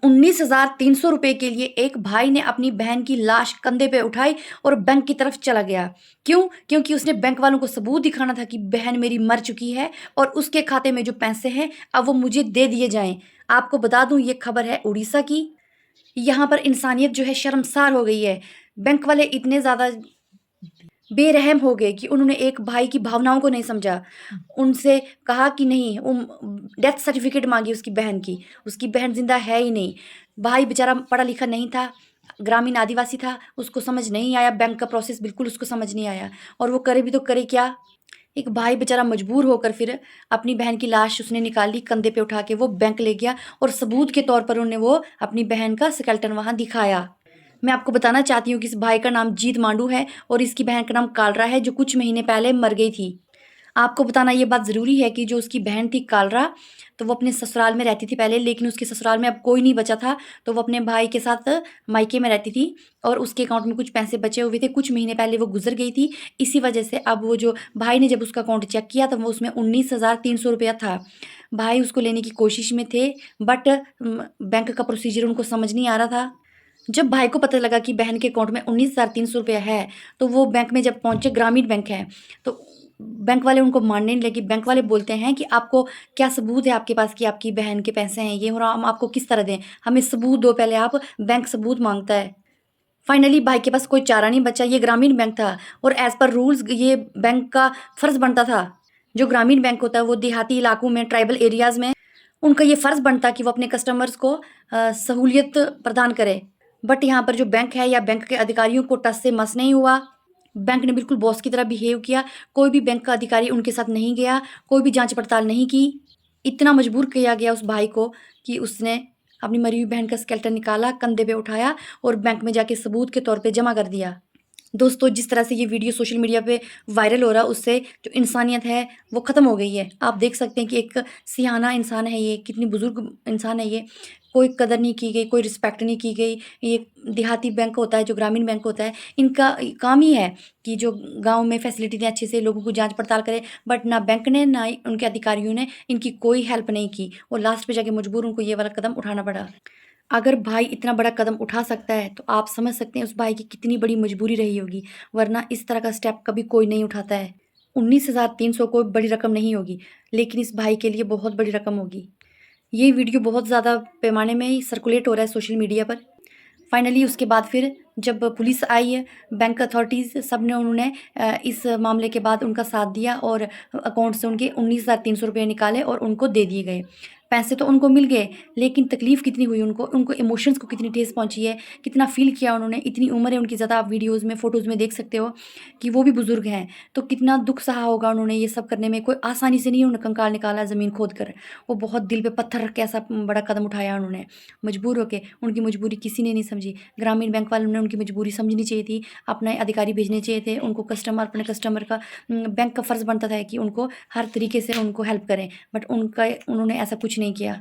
19,300 रुपये के लिए एक भाई ने अपनी बहन की लाश कंधे पे उठाई और बैंक की तरफ चला गया। क्यों? क्योंकि उसने बैंक वालों को सबूत दिखाना था कि बहन मेरी मर चुकी है और उसके खाते में जो पैसे हैं अब वो मुझे दे दिए जाएं। आपको बता दूं, ये खबर है उड़ीसा की। यहाँ पर इंसानियत जो है शर्मसार हो गई है। बैंक वाले इतने ज़्यादा बेरहम हो गए कि उन्होंने एक भाई की भावनाओं को नहीं समझा। उनसे कहा कि नहीं, डेथ सर्टिफिकेट मांगी उसकी बहन जिंदा है ही नहीं। भाई बेचारा पढ़ा लिखा नहीं था, ग्रामीण आदिवासी था, उसको समझ नहीं आया, बैंक का प्रोसेस बिल्कुल उसको समझ नहीं आया। और वो करे भी तो करे क्या? एक भाई बेचारा मजबूर होकर फिर अपनी बहन की लाश उसने निकाली, कंधे पे उठा के वो बैंक ले गया और सबूत के तौर पर उन्हें वो अपनी बहन का स्केलेटन वहां दिखाया। मैं आपको बताना चाहती हूँ कि इस भाई का नाम जीत मांडू है और इसकी बहन का नाम कालरा है, जो कुछ महीने पहले मर गई थी। आपको बताना ये बात ज़रूरी है कि जो उसकी बहन थी कालरा, तो वो अपने ससुराल में रहती थी पहले, लेकिन उसके ससुराल में अब कोई नहीं बचा था, तो वो अपने भाई के साथ मायके में रहती थी और उसके अकाउंट में कुछ पैसे बचे हुए थे। कुछ महीने पहले वो गुजर गई थी। इसी वजह से अब वो जो भाई ने जब उसका अकाउंट चेक किया तो वो उसमें 19,300 रुपया था। भाई उसको लेने की कोशिश में थे, बट बैंक का प्रोसीजर उनको समझ नहीं आ रहा था। जब भाई को पता लगा कि बहन के अकाउंट में 19,300 रुपया है, तो वो बैंक में जब पहुंचे, ग्रामीण बैंक है, तो बैंक वाले उनको मानने नहीं लगे। बैंक वाले बोलते हैं कि आपको क्या सबूत है आपके पास कि आपकी बहन के पैसे हैं ये, और हम आपको किस तरह दें? हमें सबूत दो पहले आप। बैंक सबूत मांगता है। फाइनली भाई के पास कोई चारा नहीं बचा। ये ग्रामीण बैंक था और एज पर रूल्स ये बैंक का फर्ज बनता था। जो ग्रामीण बैंक होता है वो देहाती इलाकों में, ट्राइबल एरियाज में, उनका ये फर्ज बनता है कि वो अपने कस्टमर्स को सहूलियत प्रदान करे। बट यहाँ पर जो बैंक है या बैंक के अधिकारियों को टस से मस नहीं हुआ। बैंक ने बिल्कुल बॉस की तरह बिहेव किया। कोई भी बैंक का अधिकारी उनके साथ नहीं गया, कोई भी जांच पड़ताल नहीं की। इतना मजबूर किया गया उस भाई को कि उसने अपनी मरी हुई बहन का स्केलेटन निकाला, कंधे पे उठाया और बैंक में जाके सबूत के तौर पे जमा कर दिया। दोस्तों, जिस तरह से ये वीडियो सोशल मीडिया पे वायरल हो रहा है, उससे जो इंसानियत है वो ख़त्म हो गई है। आप देख सकते हैं कि एक सियाना इंसान है ये, कितनी बुजुर्ग इंसान है ये, कोई कदर नहीं की गई, कोई रिस्पेक्ट नहीं की गई। ये देहाती बैंक होता है, जो ग्रामीण बैंक होता है, इनका काम ही है कि जो गाँव में फैसिलिटी दें, अच्छे से लोगों को जाँच पड़ताल करें। बट ना बैंक ने ना ही उनके अधिकारियों ने इनकी कोई हेल्प नहीं की और लास्ट पे जाके मजबूर उनको ये वाला कदम उठाना पड़ा। अगर भाई इतना बड़ा कदम उठा सकता है तो आप समझ सकते हैं उस भाई की कितनी बड़ी मजबूरी रही होगी, वरना इस तरह का स्टेप कभी कोई नहीं उठाता है। 19,300 कोई बड़ी रकम नहीं होगी, लेकिन इस भाई के लिए बहुत बड़ी रकम होगी। ये वीडियो बहुत ज़्यादा पैमाने में ही सर्कुलेट हो रहा है सोशल मीडिया पर। फाइनली उसके बाद फिर जब पुलिस आई है, बैंक अथॉरिटीज़ सब ने, उन्होंने इस मामले के बाद उनका साथ दिया और अकाउंट से उनके 19,300 रुपये निकाले और उनको दे दिए गए। पैसे तो उनको मिल गए, लेकिन तकलीफ़ कितनी हुई उनको, उनको इमोशंस को कितनी ठेस पहुंची है, कितना फ़ील किया उन्होंने। इतनी उम्र है उनकी ज़्यादा, आप वीडियोज़ में, फ़ोटोज़ में देख सकते हो कि वो भी बुज़ुर्ग हैं, तो कितना दुःख सहा होगा उन्होंने ये सब करने में। कोई आसानी से नहीं उन्होंने कंकाल निकाला ज़मीन खोद कर। वो बहुत दिल पे पत्थर रख के ऐसा बड़ा कदम उठाया उन्होंने, मजबूर होके। उनकी मजबूरी किसी ने नहीं समझी। ग्रामीण बैंक वालों ने उनकी मजबूरी समझनी चाहिए थी, अपने अधिकारी भेजने चाहिए थे उनको। अपने कस्टमर का, बैंक का फ़र्ज़ बनता था कि उनको हर तरीके से उनको हेल्प करें, बट उन्होंने ऐसा कुछ नहीं किया।